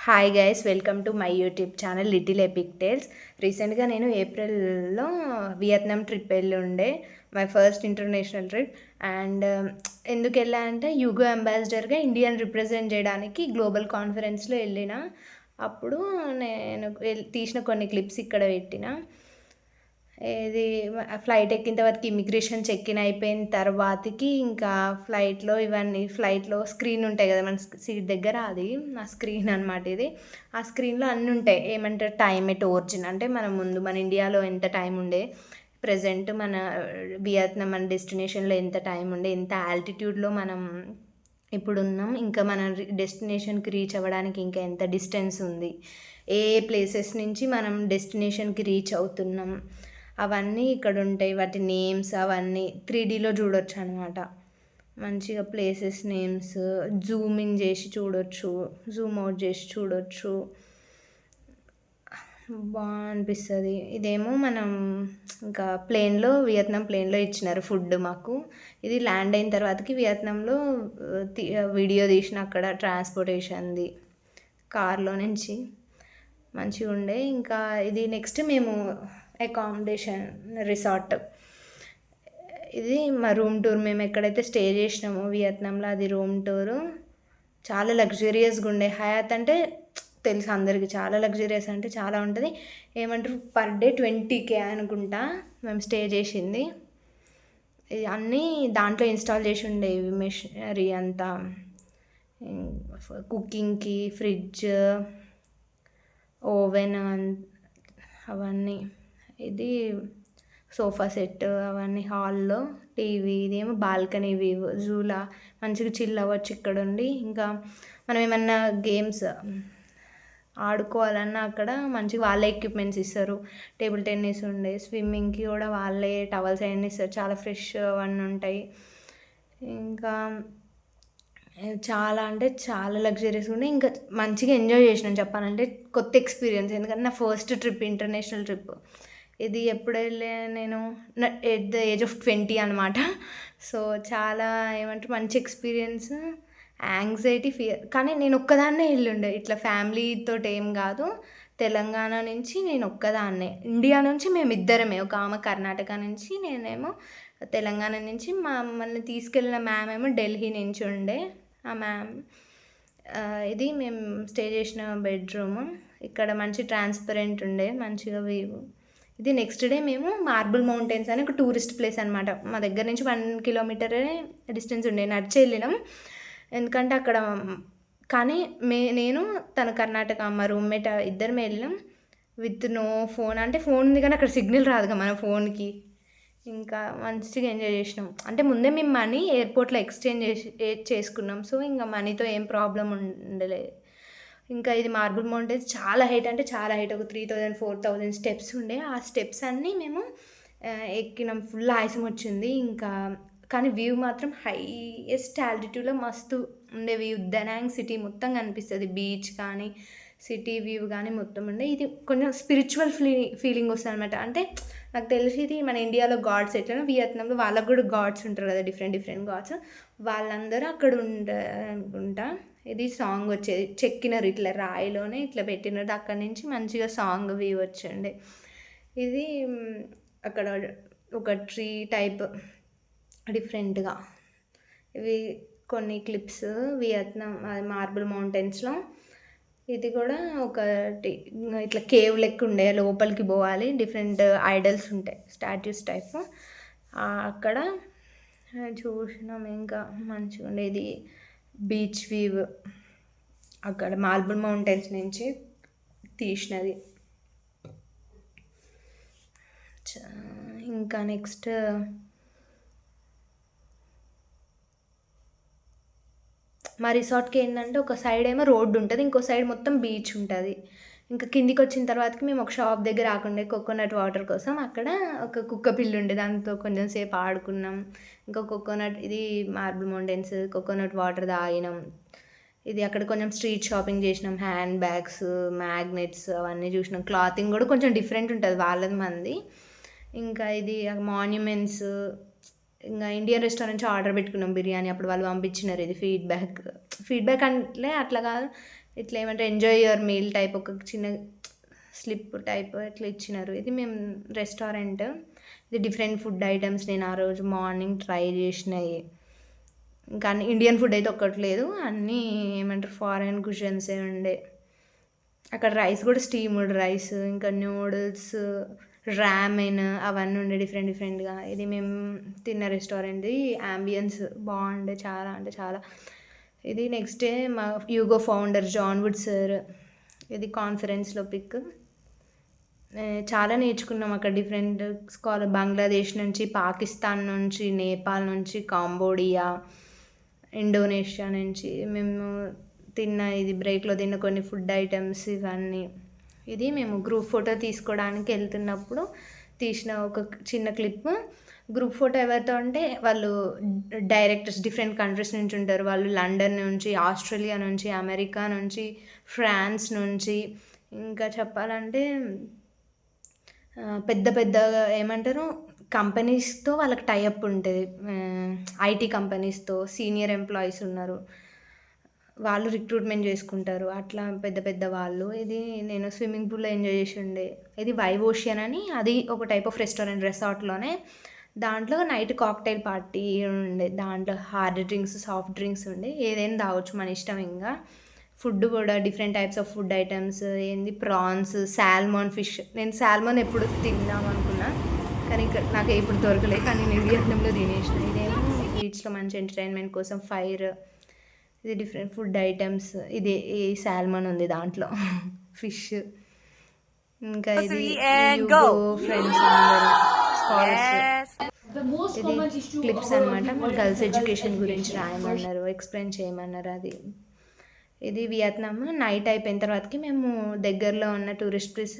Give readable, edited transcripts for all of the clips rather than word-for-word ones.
Hi guys, welcome to my YouTube channel little epic tales. రీసెంట్గా నేను ఏప్రిల్లో Vietnam trip వెళ్ళి ఉండే, my first international trip. And ఎందుకు వెళ్ళా అంటే యూగో అంబాసిడర్గా ఇండియన్ రిప్రజెంట్ చేయడానికి గ్లోబల్ కాన్ఫరెన్స్లో వెళ్ళిన. అప్పుడు నేను తీసిన కొన్ని క్లిప్స్ ఇక్కడ పెట్టిన. ఇది ఫ్లైట్ ఎక్కిన తర్వాత ఇమిగ్రేషన్ చెక్ ఇన్ అయిపోయిన తర్వాతకి ఇంకా ఫ్లైట్లో స్క్రీన్ ఉంటాయి కదా మన సీట్ దగ్గర, అది నా స్క్రీన్ అనమాట. ఇది ఆ స్క్రీన్లో అన్నీ ఉంటాయి. ఏమంటారు, టైం ఎట్ ఒరిజిన్ అంటే మన ఇండియాలో ఎంత టైం ఉండే, ప్రజెంట్ మన వియత్నాం మన డెస్టినేషన్లో ఎంత టైం ఉండే, ఎంత ఆల్టిట్యూడ్లో మనం ఇప్పుడు ఉన్నాం, ఇంకా మన డెస్టినేషన్కి రీచ్ అవ్వడానికి ఇంకా ఎంత డిస్టెన్స్ ఉంది, ఏ ప్లేసెస్ నుంచి మనం డెస్టినేషన్కి రీచ్ అవుతున్నాం, అవన్నీ ఇక్కడ ఉంటాయి. వాటి నేమ్స్ అవన్నీ 3Dలో చూడొచ్చు అనమాట. మంచిగా ప్లేసెస్ నేమ్స్ జూమ్ ఇన్ చేసి చూడొచ్చు, జూమ్ అవుట్ చేసి చూడొచ్చు. బాగా అనిపిస్తుంది. ఇదేమో మనం ఇంకా వియత్నాం ప్లేన్లో ఇచ్చినారు ఫుడ్ మాకు. ఇది ల్యాండ్ అయిన తర్వాతకి వియత్నాంలో వీడియో తీసిన అక్కడ ట్రాన్స్పోర్టేషన్ది కార్లో నుంచి మంచిగా ఉండే. ఇంకా ఇది నెక్స్ట్ మేము అకామిడేషన్ రిసార్ట్, ఇది మా రూమ్ టూర్. మేము ఎక్కడైతే స్టే చేసినామో వియత్నాంలో అది రూమ్ టూరు. చాలా లగ్జరియస్గా ఉండే. హయాత్ అంటే తెలుసు అందరికి, చాలా లగ్జరియస్ అంటే చాలా ఉంటుంది. ఏమంటారు, పర్ డే 20K అనుకుంటా మేము స్టే చేసింది. ఇది అన్నీ దాంట్లో ఇన్స్టాల్ చేసి ఉండేవి, మెషినరీ అంతా, కుకింగ్కి ఫ్రిడ్జ్, ఓవెన్ అవన్నీ. ఇది సోఫా సెట్ అవన్నీ హాల్లో, టీవీ. ఇదేమో బాల్కనీ వ్యూ, జూలా మంచిగా చిల్ అవ్వచ్చు ఇక్కడ ఉండి. ఇంకా మనం ఏమన్నా గేమ్స్ ఆడుకోవాలన్నా అక్కడ మంచిగా వాళ్ళే ఎక్విప్మెంట్స్ ఇస్తారు. టేబుల్ టెన్నిస్ ఉండే, స్విమ్మింగ్కి కూడా వాళ్ళే టవల్స్ అవన్నీ ఇస్తారు, చాలా ఫ్రెష్ అవన్నీ ఉంటాయి. ఇంకా చాలా అంటే చాలా లగ్జరీస్గా ఉండే. ఇంకా మంచిగా ఎంజాయ్ చేసినాను చెప్పాలంటే, కొత్త ఎక్స్పీరియన్స్. ఎందుకంటే నా ఫస్ట్ ట్రిప్, ఇంటర్నేషనల్ ట్రిప్ ఇది. ఎప్పుడు వెళ్ళే నేను ఎట్ ద ఏజ్ ఆఫ్ 20 అనమాట. సో చాలా ఏమంటారు, మంచి ఎక్స్పీరియన్స్. యాంగ్జైటీ, ఫియర్, కానీ నేను ఒక్కదాన్నే వెళ్ళుండే, ఇట్లా ఫ్యామిలీతో ఏం కాదు. తెలంగాణ నుంచి నేను ఒక్కదాన్నే, ఇండియా నుంచి మేమిద్దరమే, ఒక ఆమె కర్ణాటక నుంచి, నేనేమో తెలంగాణ నుంచి. మమ్మల్ని తీసుకెళ్ళిన మ్యామ్ ఏమో ఢిల్లీ నుంచి ఉండే. ఆ మ్యామ్ ఇది మేము స్టే చేసిన బెడ్రూమ్. ఇక్కడ మంచి ట్రాన్స్పరెంట్ ఉండే, మంచిగా వ్యూ. ఇది నెక్స్ట్ డే మేము మార్బుల్ మౌంటైన్స్ అని ఒక టూరిస్ట్ ప్లేస్ అనమాట. మా దగ్గర నుంచి 1 కిలోమీటరే డిస్టెన్స్ ఉండే, నడిచి వెళ్ళినాం. ఎందుకంటే అక్కడ కానీ నేను తన కర్ణాటక మా రూమ్మేట్ ఇద్దరమే వెళ్ళినాం. విత్ నో ఫోన్, అంటే ఫోన్ ఉంది కానీ అక్కడ సిగ్నల్ రాదుగా మన ఫోన్కి. ఇంకా మంచిగా ఎంజాయ్ చేసినాం. అంటే ముందే మేము మనీ ఎయిర్పోర్ట్లో ఎక్స్చేంజ్ చేసుకున్నాం. సో ఇంకా మనీతో ఏం ప్రాబ్లం ఉండలేదు. ఇంకా ఇది మార్బుల్ మౌంటైన్స్ చాలా హైట్, అంటే చాలా హైట్, ఒక 3000-4000 స్టెప్స్ ఉండే. ఆ స్టెప్స్ అన్నీ మేము ఎక్కినాం. ఫుల్ ఆయాసం వచ్చింది. ఇంకా కానీ వ్యూ మాత్రం హైయెస్ట్ ఆల్టిట్యూడ్లో మస్తు ఉండే వ్యూ. దనాంగ్ సిటీ మొత్తం కనిపిస్తుంది, బీచ్ కానీ సిటీ వ్యూ కానీ మొత్తం ఉండే. ఇది కొంచెం స్పిరిచువల్ ఫీలింగ్ వస్తుంది అనమాట. అంటే నాకు తెలిసి ఇది మన ఇండియాలో గాడ్స్ ఎట్లనో వియత్నాంలో వాళ్ళకు కూడా గాడ్స్ ఉంటారు కదా, డిఫరెంట్ డిఫరెంట్ గాడ్స్. వాళ్ళందరూ అక్కడ అనుకుంటా. ఇది సాంగ్ వచ్చేది, చెక్కినారు ఇట్లా రాయిలోనే ఇట్లా పెట్టినారు. అక్కడి నుంచి మంచిగా సాంగ్ వ్యూ వచ్చిండే. ఇది అక్కడ ఒక ట్రీ టైప్ డిఫరెంట్గా. ఇవి కొన్ని క్లిప్స్ వియత్నాం మార్బుల్ మౌంటైన్స్లో. ఇది కూడా ఒకటి ఇట్లా కేవ్ లెక్క ఉండే, లోపలికి పోవాలి, డిఫరెంట్ ఐడల్స్ ఉంటాయి, స్టాట్యూస్ టైప్. అక్కడ చూసినాం. ఇంకా మంచిగా ఉండేది బీచ్ వ్యూ, అక్కడ మార్బుల్ మౌంటైన్స్ నుంచి తీసినది. ఇంకా నెక్స్ట్ మా రిసార్ట్కి ఏంటంటే ఒక సైడ్ ఏమో రోడ్డు ఉంటుంది, ఇంకో సైడ్ మొత్తం బీచ్ ఉంటుంది. ఇంకా కిందికి వచ్చిన తర్వాతకి మేము ఒక షాప్ దగ్గర ఆకుండే కోకోనట్ వాటర్ కోసం. అక్కడ ఒక కుక్క పిల్లి ఉండే, దాంతో కొంచెం సేపు ఆడుకున్నాం. ఇంకా కోకోనట్, ఇది మార్బుల్ మౌంటైన్స్, కోకోనట్ వాటర్ తాగినాం. ఇది అక్కడ కొంచెం స్ట్రీట్ షాపింగ్ చేసినాం, హ్యాండ్ బ్యాగ్స్, మ్యాగ్నెట్స్ అవన్నీ చూసినాం. క్లాతింగ్ కూడా కొంచెం డిఫరెంట్ ఉంటుంది వాళ్ళది మంది. ఇంకా ఇది మాన్యుమెంట్స్. ఇంకా ఇండియన్ రెస్టారెంట్ నుంచి ఆర్డర్ పెట్టుకున్నాం బిర్యానీ, అప్పుడు వాళ్ళు పంపించినారు. ఇది ఫీడ్బ్యాక్ అంటే అట్లా కాదు, ఇట్లా ఏమంటే ఎంజాయ్ యువర్ మీల్ టైప్ ఒక చిన్న స్లిప్ టైప్ ఇట్లా ఇచ్చినారు. ఇది మేము రెస్టారెంట్. ఇది డిఫరెంట్ ఫుడ్ ఐటమ్స్ నేను ఆ రోజు మార్నింగ్ ట్రై చేసినాయి. ఇంకా అన్ని ఇండియన్ ఫుడ్ అయితే ఒక్కటి లేదు, అన్నీ ఏమంటారు ఫారెన్ కుషన్సే ఉండే. అక్కడ రైస్ కూడా స్టీమ్డ్ రైస్, ఇంకా నూడిల్స్, రామెన్ అవన్నీ ఉండే డిఫరెంట్ డిఫరెంట్గా. ఇది మేము తిన్న రెస్టారెంట్ది యాంబియన్స్ బాగుండే, చాలా అంటే చాలా. ఇది నెక్స్ట్ డే మా YouGo founder John Wood sir ఇది కాన్ఫరెన్స్లో పిక్. చాలా నేర్చుకున్నాం అక్కడ డిఫరెంట్ స్కాలర్ బంగ్లాదేశ్ నుంచి, పాకిస్తాన్ నుంచి, నేపాల్ నుంచి, కాంబోడియా, ఇండోనేషియా నుంచి మేము తిన్న ఇది బ్రేక్లో తిన్న కొన్ని ఫుడ్ ఐటమ్స్ ఇవన్నీ. ఇది మేము గ్రూప్ ఫోటో తీసుకోవడానికి వెళ్తున్నప్పుడు తీసిన ఒక చిన్న క్లిప్. గ్రూప్ ఫోటో ఎవరితో అంటే వాళ్ళు డైరెక్టర్స్ డిఫరెంట్ కంట్రీస్ నుంచి ఉంటారు. వాళ్ళు లండన్ నుంచి, ఆస్ట్రేలియా నుంచి, అమెరికా నుంచి, ఫ్రాన్స్ నుంచి, ఇంకా చెప్పాలంటే పెద్ద పెద్ద ఏమంటారు కంపెనీస్తో వాళ్ళకి టైఅప్ ఉంటుంది. ఐటీ కంపెనీస్తో సీనియర్ ఎంప్లాయీస్ ఉన్నారు, వాళ్ళు రిక్రూట్మెంట్ చేసుకుంటారు, అట్లా పెద్ద పెద్ద వాళ్ళు. ఇది నేను స్విమ్మింగ్ పూల్లో ఎంజాయ్ చేసి ఉండే. ఇది వైవ్ ఓషియన్ అని, అది ఒక టైప్ ఆఫ్ రెస్టారెంట్ రిసార్ట్లోనే. దాంట్లో నైట్ కాక్టైల్ పార్టీ ఉండే, దాంట్లో హార్డ్ డ్రింక్స్, సాఫ్ట్ డ్రింక్స్ ఉండే, ఏదైనా తాగొచ్చు మన ఇష్టం. ఇంకా ఫుడ్ కూడా different types of food items, ఏంది ప్రాన్స్, సాల్మన్ ఫిష్. నేను సాల్మన్ ఎప్పుడు తిందాం అనుకున్నా కానీ నాకు ఎప్పుడు దొరకలేదు, కానీ నేను వియత్నంలో తినేసిన. ఇదేమో బీచ్లో మంచి ఎంటర్టైన్మెంట్ కోసం ఫైర్, ఇది డిఫరెంట్ ఫుడ్ ఐటమ్స్. ఇది ఈ సాల్మన్ ఉంది దాంట్లో ఫిష్. ఇంకా ఇది యూగో ఫ్రెండ్స్ అందరు స్కాలర్స్. ఇది క్లిప్స్ అనమాట. గర్ల్స్ ఎడ్యుకేషన్ గురించి రాయమన్నారు, ఎక్స్ప్లెయిన్ చేయమన్నారు. అది ఇది వియత్నాం. నైట్ అయిపోయిన తర్వాతకి మేము దగ్గరలో ఉన్న టూరిస్ట్ ప్లేస్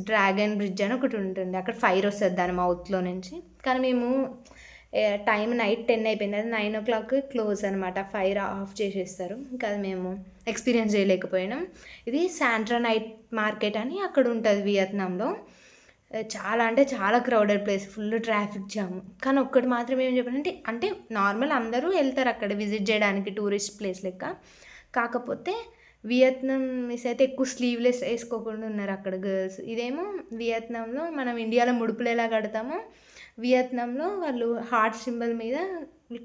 డ్రాగన్ బ్రిడ్జ్ అని ఒకటి ఉంటుంది, అక్కడ ఫైర్ వస్తుంది దాని మౌత్లో నుంచి. కానీ మేము టైం నైట్ 10 అయిపోయింది, అది 9 o'clock క్లోజ్ అనమాట, ఫైర్ ఆఫ్ చేసేస్తారు. ఇంకా అది మేము ఎక్స్పీరియన్స్ చేయలేకపోయినాం. ఇది శాంట్రా నైట్ మార్కెట్ అని అక్కడ ఉంటుంది వియత్నాంలో. చాలా అంటే చాలా crowded place, full traffic jam. కానీ ఒక్కటి మాత్రం ఏం చెప్పానంటే, అంటే నార్మల్ అందరూ వెళ్తారు అక్కడ విజిట్ చేయడానికి, టూరిస్ట్ ప్లేస్ లెక్క. కాకపోతే వియత్నామీస్ అయితే ఎక్కువ స్లీవ్లెస్ వేసుకోకుండా ఉన్నారు అక్కడ గర్ల్స్. ఇదేమో వియత్నాంలో మనం ఇండియాలో ముడుపులు ఎలా కడతామో, వియత్నాంలో వాళ్ళు హార్ట్ సింబల్ మీద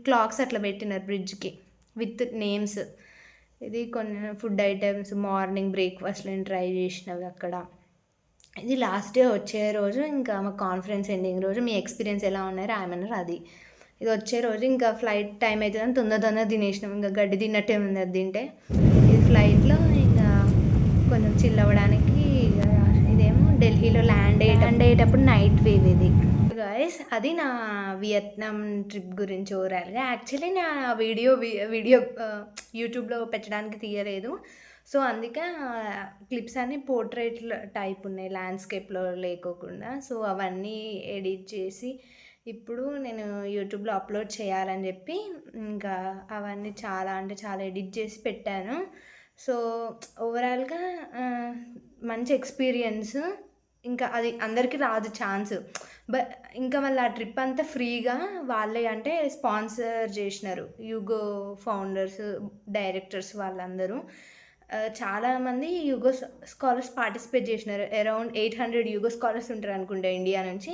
క్లాక్స్ అట్లా పెట్టినారు బ్రిడ్జ్కి విత్ నేమ్స్. ఇది కొన్ని ఫుడ్ ఐటమ్స్ మార్నింగ్ బ్రేక్ఫాస్ట్లో ట్రై చేసినవి అక్కడ. ఇది లాస్ట్ డే వచ్చే రోజు, ఇంకా మా కాన్ఫరెన్స్ ఎండింగ్ రోజు మీ ఎక్స్పీరియన్స్ ఎలా ఉన్నాయి రాయమన్నారు. అది ఇది వచ్చే రోజు ఇంకా ఫ్లైట్ టైం అవుతుందని తొందర తినేసినాం, ఇంకా గడ్డి తిన్నట్టే ఉంది అది తింటే. ఇది ఫ్లైట్లో ఇంకా కొంచెం చిల్ అవ్వడానికి. ఇదేమో ఢిల్లీలో ల్యాండ్ అయ్యేటప్పుడు నైట్ వేవ్ ఇది గాయస్. అది నా వియత్నాం ట్రిప్ గురించి ఓవరాల్గా. యాక్చువల్లీ నా వీడియో యూట్యూబ్లో పెట్టడానికి తీయలేదు, సో అందుకే క్లిప్స్ అన్నీ పోర్ట్రేట్ టైప్ ఉన్నాయి, ల్యాండ్స్కేప్లో లేకోకుండా. సో అవన్నీ ఎడిట్ చేసి ఇప్పుడు నేను యూట్యూబ్లో అప్లోడ్ చేయాలని చెప్పి ఇంకా అవన్నీ చాలా అంటే చాలా ఎడిట్ చేసి పెట్టాను. సో ఓవరాల్గా మంచి ఎక్స్పీరియన్స్. ఇంకా అది అందరికీ రాదు ఛాన్స్, బట్ ఇంకా మళ్ళీ ఆ ట్రిప్ అంతా ఫ్రీగా వాళ్ళే అంటే స్పాన్సర్ చేసినారు, యూగో ఫౌండర్స్, డైరెక్టర్స్ వాళ్ళందరూ. చాలామంది యూగో స్కాలర్స్ పార్టిసిపేట్ చేసినారు. అరౌండ్ 800 యూగో స్కాలర్స్ ఉంటారు అనుకుంటా ఇండియా నుంచి.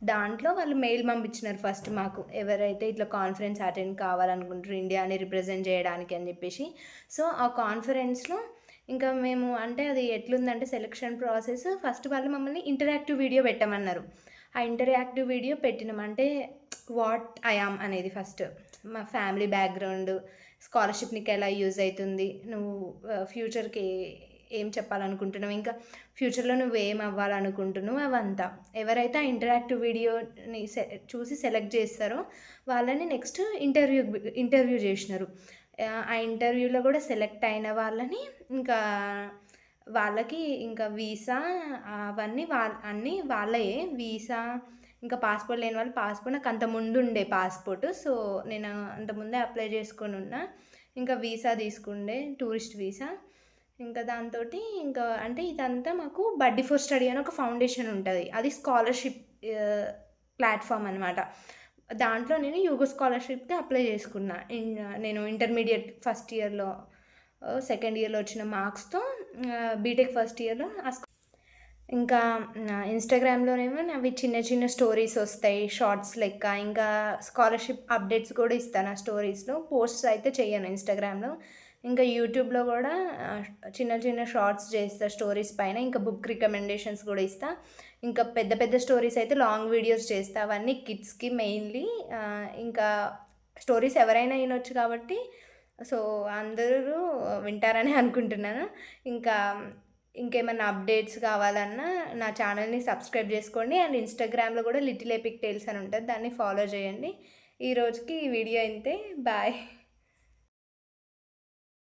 దాంట్లో వాళ్ళు మెయిల్ పంపించినారు ఫస్ట్ మాకు, ఎవరైతే ఇట్లా కాన్ఫరెన్స్ అటెండ్ కావాలనుకుంటారు ఇండియాని రిప్రజెంట్ చేయడానికి అని చెప్పేసి. సో ఆ కాన్ఫరెన్స్లో ఇంకా మేము అంటే అది ఎట్లుందంటే సెలెక్షన్ ప్రాసెస్, ఫస్ట్ వాళ్ళు మమ్మల్ని ఇంటరాక్టివ్ వీడియో పెట్టమన్నారు. ఆ ఇంటరాక్టివ్ వీడియో పెట్టినాం. అంటే వాట్ ఐ యామ్ అనేది ఫస్ట్ మా ఫ్యామిలీ బ్యాక్గ్రౌండ్, స్కాలర్షిప్ నీకు ఎలా యూజ్ అవుతుంది, నువ్వు ఫ్యూచర్కి ఏం చెప్పాలనుకుంటున్నావు, ఇంకా ఫ్యూచర్లో నువ్వు ఏం అవ్వాలనుకుంటున్నావు, అవంతా. ఎవరైతే ఆ ఇంటరాక్టివ్ వీడియోని చూసి సెలెక్ట్ చేస్తారో వాళ్ళని నెక్స్ట్ ఇంటర్వ్యూ చేసినారు. ఆ ఇంటర్వ్యూలో కూడా సెలెక్ట్ అయిన వాళ్ళని ఇంకా వాళ్ళకి ఇంకా వీసా అవన్నీ అన్నీ వాళ్ళయే. వీసా ఇంకా పాస్పోర్ట్ లేని వాళ్ళు పాస్పోర్ట్, నాకు అంత ముందు ఉండే పాస్పోర్ట్, సో నేను అంతకుముందే అప్లై చేసుకొని ఉన్నా. ఇంకా వీసా తీసుకుండే, టూరిస్ట్ వీసా. ఇంకా దాంతో ఇంకా అంటే ఇదంతా మాకు బడ్డీ ఫర్ స్టడీ అని ఒక ఫౌండేషన్ ఉంటుంది, అది స్కాలర్షిప్ ప్లాట్ఫామ్ అనమాట. దాంట్లో నేను యూగో స్కాలర్షిప్కి అప్లై చేసుకున్నా. నేను ఇంటర్మీడియట్ ఫస్ట్ ఇయర్లో సెకండ్ ఇయర్లో వచ్చిన మార్క్స్తో బీటెక్ ఫస్ట్ ఇయర్లో ఇంకా ఇన్స్టాగ్రామ్లోనేమో అవి చిన్న చిన్న స్టోరీస్ వస్తాయి షార్ట్స్ లెక్క. ఇంకా స్కాలర్షిప్ అప్డేట్స్ కూడా ఇస్తాను ఆ స్టోరీస్లో. పోస్ట్స్ అయితే చెయ్యను ఇన్స్టాగ్రామ్లో. ఇంకా యూట్యూబ్లో కూడా చిన్న చిన్న షార్ట్స్ చేస్తా స్టోరీస్ పైన. ఇంకా బుక్ రికమెండేషన్స్ కూడా ఇస్తా. ఇంకా పెద్ద పెద్ద స్టోరీస్ అయితే లాంగ్ వీడియోస్ చేస్తా. అవన్నీ కిడ్స్కి మెయిన్లీ. ఇంకా స్టోరీస్ ఎవరైనా వినొచ్చు కాబట్టి సో అందరూ వింటారని అనుకుంటున్నాను. ఇంకా ఇంకేమన్నా అప్డేట్స్ కావాలన్నా నా ఛానల్ని సబ్స్క్రైబ్ చేసుకోండి. అండ్ ఇన్స్టాగ్రామ్లో కూడా లిటిల్ ఎపిక్ టేల్స్ అని ఉంటుంది, దాన్ని ఫాలో చేయండి. ఈ రోజుకి ఈ వీడియో ఇంతే. బాయ్.